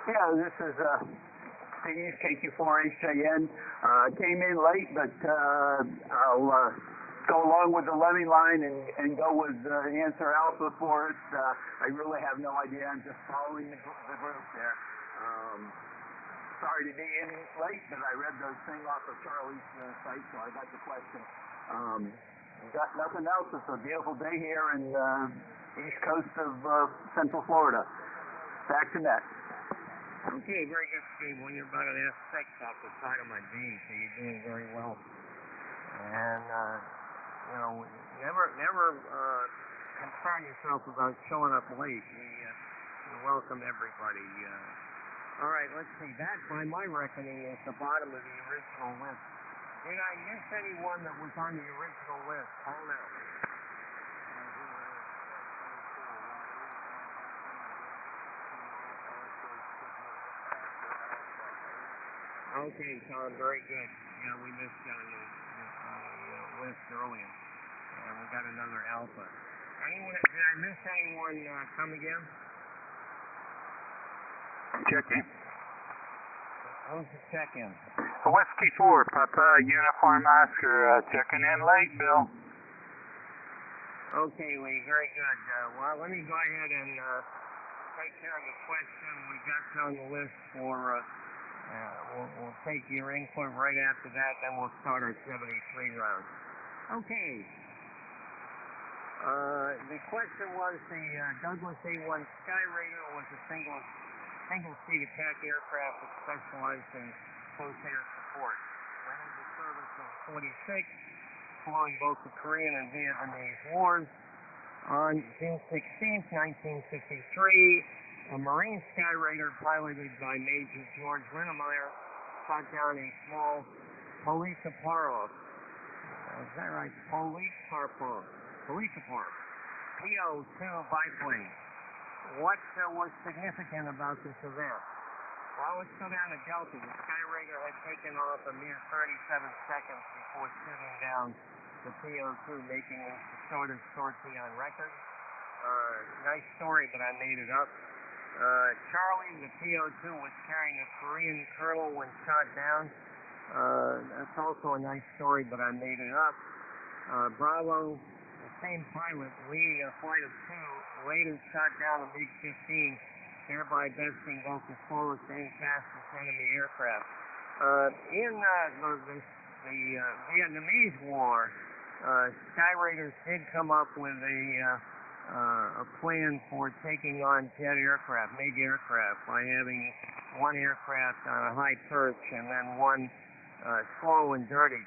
Yeah, this is Steve, KQ4HJN. Came in late, but I'll go along with the levy line and go with answer alpha for it. I really have no idea. I'm just following the group there. Sorry to be in late, but I read those thing off of Charlie's site, so I got the question. Got nothing else. It's a beautiful day here in east coast of Central Florida. Back to net. Okay, very good, Steve. When you're about an S6 off the side of my beam, so you're doing very well. And, you know, never concern yourself about showing up late. We welcome everybody. All right, let's see. That, by my reckoning, is the bottom of the original list. Did I miss anyone that was on the original list? Call now. Okay, Tom, very good. Yeah, we missed on the list earlier. And we got another Alpha. Anyone, did I miss anyone come again? Check-in. Who's the check-in? Whiskey 4, Papa Uniform Oscar, checking in late, Bill. Okay, Lee, very good. Well, let me go ahead and take care of the question we got on the list for, we'll take your input right after that, then we'll start our 73 round. Okay. The question was the Douglas A-1 Skyraider was a single-seat attack aircraft that specialized in close air support. Went into service in 46, following both the Korean and Vietnamese wars. On June 16, 1953, a Marine Skyraider piloted by Major George Linnemeyer shot down a small Polisaparov. Is that right? Polisaparov. PO-2 biplane. What was significant about this event? While it stood down at Delta, the Skyraider had taken off a mere 37 seconds before shooting down the PO-2, making it the shortest sortie on record. Nice story, but I made it up. Charlie, the PO-2, was carrying a Korean colonel when shot down. That's also a nice story, but I made it up. Bravo, the same pilot leading a flight of 2, later shot down a MiG-15, thereby besting both the slowest and fastest enemy aircraft. In the Vietnamese War, Skyraiders did come up with a plan for taking on jet aircraft, MiG aircraft, by having one aircraft on a high perch and then one slow and dirty.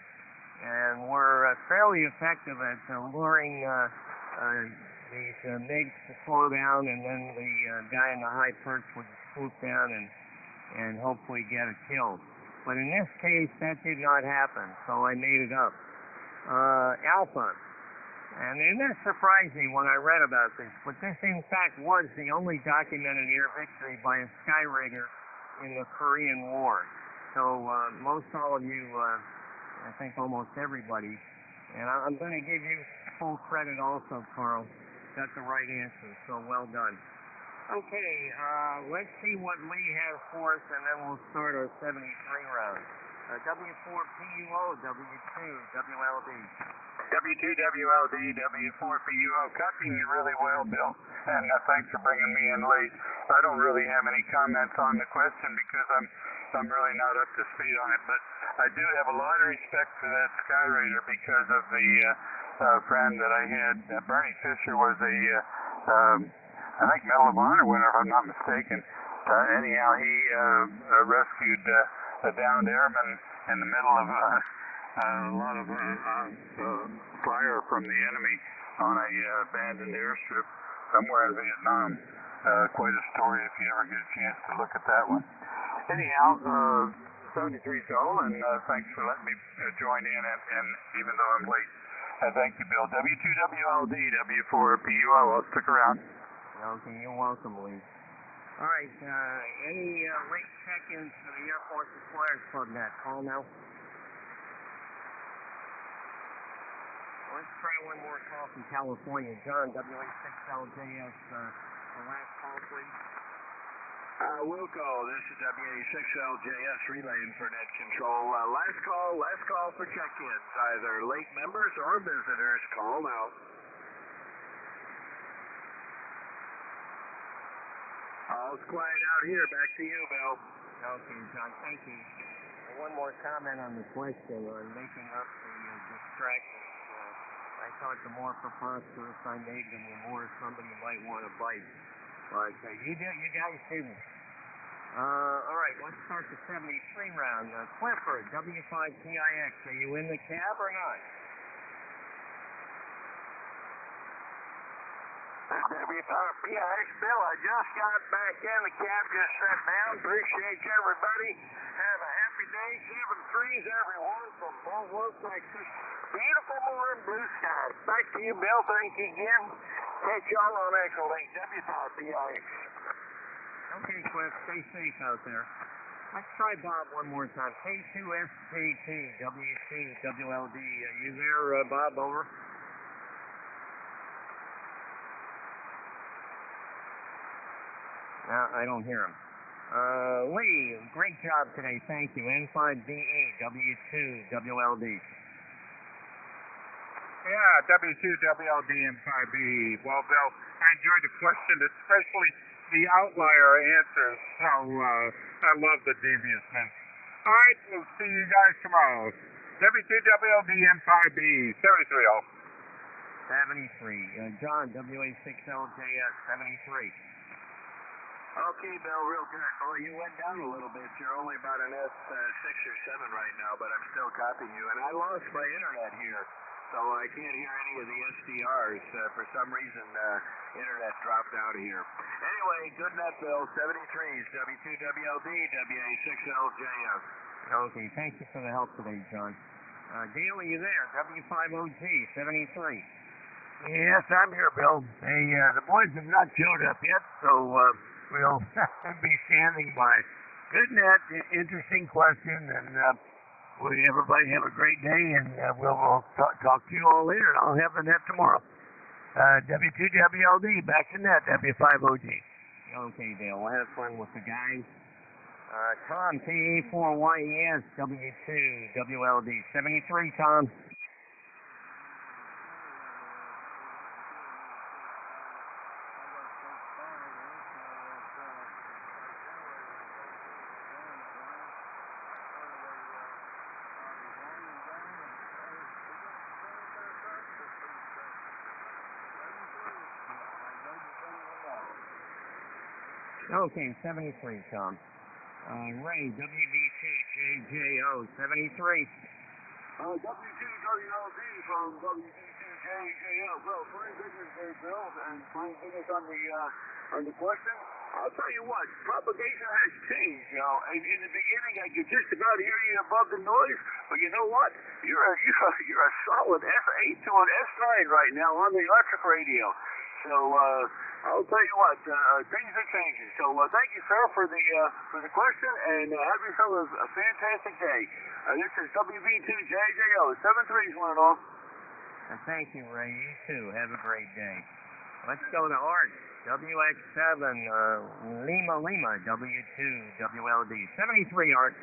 And were fairly effective at luring these MiGs to slow down, and then the guy in the high perch would swoop down and hopefully get a kill. But in this case, that did not happen, so I made it up. Alpha. And it didn't surprise me when I read about this, but this in fact was the only documented air victory by a Skyraider in the Korean War. So most all of you, I think almost everybody, and I'm going to give you full credit also, Carl. Got the right answer, so well done. Okay, let's see what Lee has for us, and then we'll start our 73 round. W4PUO, W2, WLD. W2WLD, W4PUO, copying you really well, Bill, and thanks for bringing me in late. I don't really have any comments on the question because I'm really not up to speed on it, but I do have a lot of respect for that Skyraider because of the friend that I had. Bernie Fisher was a, I think, Medal of Honor winner, if I'm not mistaken. Anyhow, he rescued a downed airman in the middle of a lot of fire from the enemy on a abandoned airstrip somewhere in Vietnam. Quite a story if you ever get a chance to look at that one. Anyhow, 73's all, and thanks for letting me join in, and even though I'm late. Thank you, Bill. W2WLD, W4PUO, I'll stick around. Okay, you're welcome, Lee. All right, any late check-ins for the Air Force's Flyers Club net? Call now. Let's try one more call from California. John, WA6LJS, the last call, please. Wilco, this is WA6LJS relaying for net control. Last call for check-ins, either late members or visitors. Call now. All's quiet out here. Back to you, Bill. Okay, John, thank you. And one more comment on the question on making up the distractions. I thought the more preposterous I made them, the more somebody might want to bite. But you guys didn't. All right, let's start the 73 round. Clifford, W5PIX, are you in the cab or not? W5PIX, Bill, I just got back in. The cab just sat down. Appreciate everybody. Have a happy day. 7-3s, everyone, from Boulevard, Texas. Beautiful morning, blue skies. Back to you, Bill. Thank you again. Catch y'all on Echo Link, W5PIX. Okay, Cliff, stay safe out there. Let's try Bob one more time. K2SJT, W2WLD. You there, Bob? Over. I don't hear him. Lee, great job today. Thank you. N5BE, W2WLD. Yeah, W2WLD and 5B. Well, Bill, I enjoyed the question, especially the outlier answers. So I love the deviousness. All right, we'll see you guys tomorrow. W2WLD and 5B, 73. 73. John, WA6LJS, 73. Okay, Bill, real good. Well, you went down a little bit. You're only about an S6 or 7 right now, but I'm still copying you. And I lost my internet here, so I can't hear any of the SDRs. For some reason, internet dropped out here. Anyway, good net, Bill. 73s, W2WLD, WA6LJS. Okay, thank you for the help today, John. Dale, are you there? W5OG, 73. Yes, I'm here, Bill. Hey, the boys have not showed up yet, so we'll be standing by. Good net, interesting question, and everybody have a great day, and we'll talk to you all later. I'll have the net tomorrow. W2WLD, back to net, W5OG. Okay, Dale, we'll have fun with the guys. Tom, K4YDB, W2WLD, 73, Tom. Okay, 73, Tom. Ray, WD2JJO, 73. W2WLD from W2JJO. Well, fine business there, Bill, and fine business on the question. I'll tell you what, propagation has changed. You know, in the beginning, I could just about hear you above the noise, but you know what? You're a solid S8 to an S9 right now on the electric radio. So I'll tell you what, things are changing. So thank you, sir, for the question, and have yourself a fantastic day. This is WB2JJO, 73's one and all. Thank you, Ray. You too. Have a great day. Let's go to Art, WX7, Lima, W2WLD, 73, Art.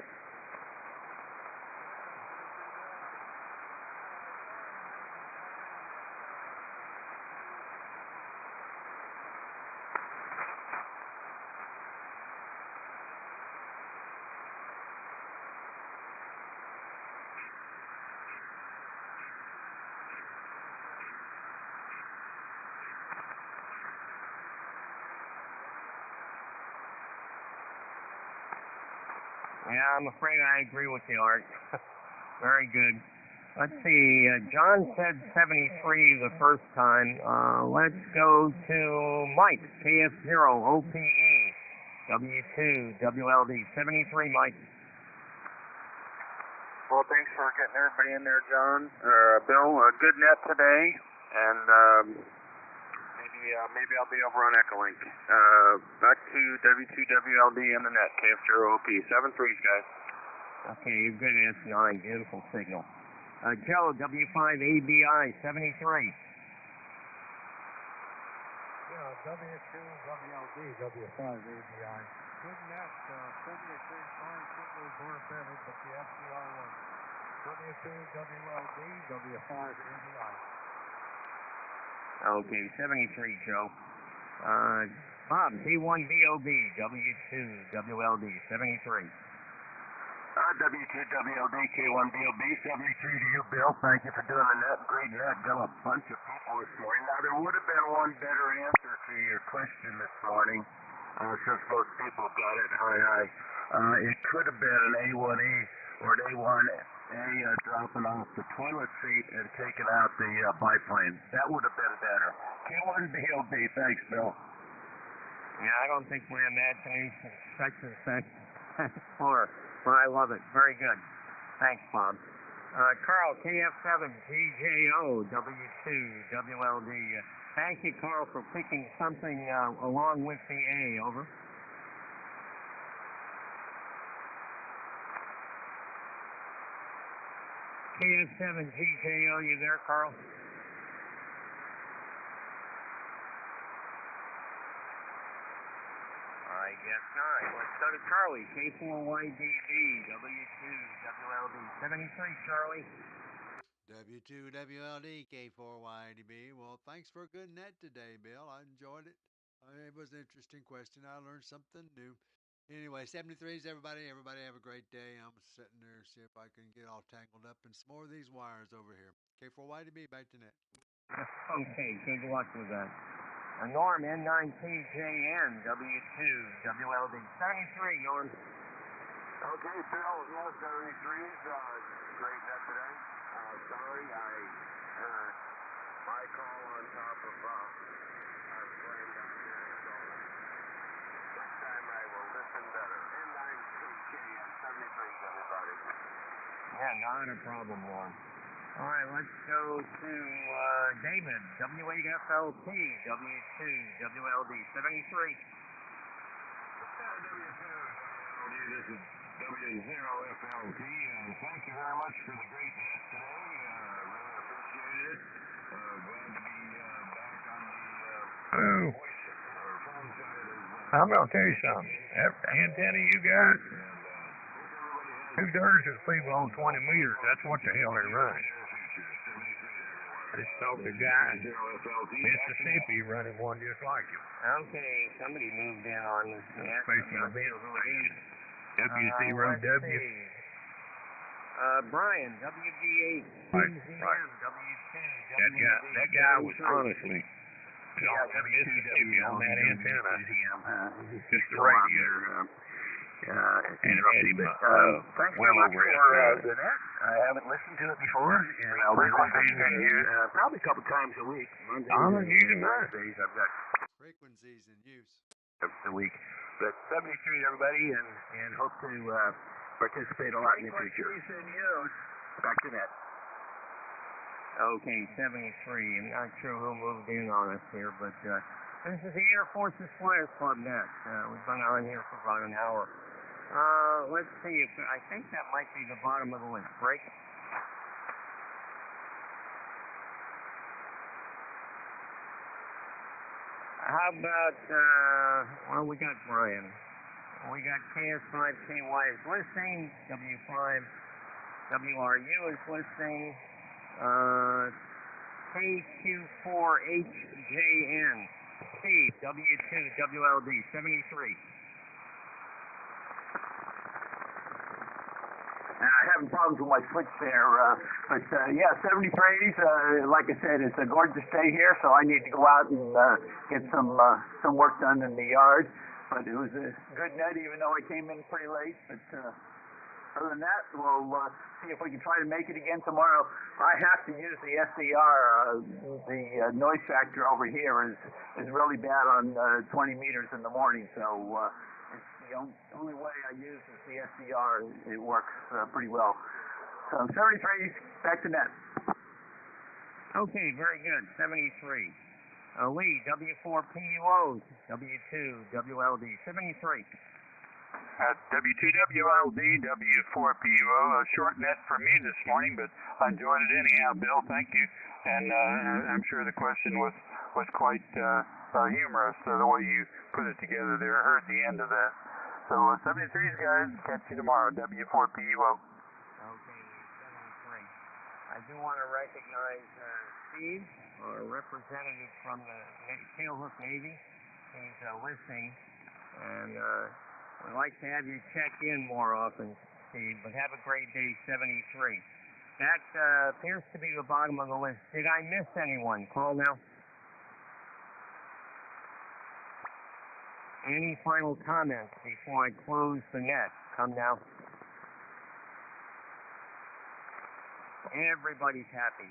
Yeah, I'm afraid I agree with you, Art. Very good. Let's see, John said 73 the first time. Let's go to Mike, KF0OPE, W2WLD, 73, Mike. Well, thanks for getting everybody in there, John. Bill, good net today, and maybe I'll be over on Echolink. Back to W2WLD and the net, KF0OP, 73s, guys. Okay, you're good at S9, beautiful signal. Joe, W5ABI, 73. Yeah, W2WLD, W5ABI. Good net, 73 fine, signals were better, but the FDR was W2WLD, W5ABI. Okay, 73, Joe. Bob, K1BOB, W2WLD, 73. W2WLD, K1BOB, 73 to you, Bill. Thank you for doing the net. Great net. Got a bunch of people this morning. Now, there would have been one better answer to your question this morning, since most people got it high. It could have been an A1E or an A1A dropping off the toilet seat and taking out the biplane. That would have been better. K1BOB. Thanks, Bill. Yeah, I don't think my imagination such and such for. Well, I love it. Very good. Thanks, Bob. Carl, KF7GJO, W2WLD. Thank you, Carl, for picking something along with the A. Over. KS7GJO, you there, Carl? I guess not. Let's go to Charlie, K4YDB, W2WLD. 73, Charlie. W2WLD, K4YDB. Well, thanks for a good net today, Bill. I enjoyed it. It was an interesting question. I learned something new. Anyway, 73s, everybody. Everybody have a great day. I'm sitting there, see if I can get all tangled up in some more of these wires over here. K4YDB, back to net. Okay, good luck with that. Norm, N9PJN, W2WLD. 73, Norm. Okay, Phil, yeah, 73s, great net today. Sorry, my call on top of our friend down there, so next time I will listen better. N9PJN, 73s, everybody. Yeah, not a problem, Norm. All right, let's go to David, W8FLT, W2WLD, 73. This is W0FLT. Thank you very much for the great net today. Really appreciated it. Glad to be back on the voice or phone side of. I'm going to tell you something. That antenna you got, two-thirds of the people on 20 meters, that's what the hell they're running. I just saw the guy in Mississippi running one just like him. Okay, somebody moved in on this net. WC Road W. Brian, WB8, Right. W2, That guy was honestly Mississippi on that antenna. Just the radio. Thanks very much for the net. I haven't listened to it before, and I'll be listening to you probably a couple times a week. Mondays, I've got Frequencies in use. a week. But 73, everybody, and hope to participate a lot in the future. Back to net. Okay, 73. I'm not sure who moved in on us here, but this is the Air Force's Flyers Club net. We've been on here for about an hour. Let's see if I think that might be the bottom of the list. Break. How about well, we got Brian. We got KS5KY is listening. W5 WRU is listening. K4YDB W2WLD 73. Having problems with my switch there, but yeah, 73s. Like I said, it's a gorgeous day here, so I need to go out and get some work done in the yard. But it was a good net, even though I came in pretty late. But other than that, we'll see if we can try to make it again tomorrow. I have to use the SDR. The noise factor over here is really bad on 20 meters in the morning, so it's the only way I use is the SDR. It works pretty well. So 73, back to net. Okay, very good. 73. Lee, W4PUO, W2WLD 73. W2WLD, W4PUO, a short net for me this morning, but I enjoyed it anyhow, Bill. Thank you. And I'm sure the question was quite humorous, the way you put it together there. I heard the end of that. So 73s, guys, catch you tomorrow, W4PUO. Okay, 73. I do want to recognize Steve, our representative from the Tailhook Navy. He's listening, and we'd like to have you check in more often, Steve, but have a great day, 73. That appears to be the bottom of the list. Did I miss anyone? Call now. Any final comments before I close the net? Come now. Everybody's happy.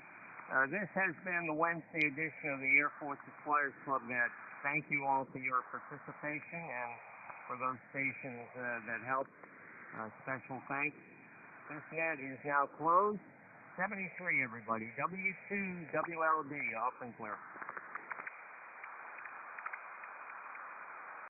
This has been the Wednesday edition of the Air Force's Flyers Club net. Thank you all for your participation and for those stations that helped. Special thanks. This net is now closed. 73, everybody. W2WLD, off and clear.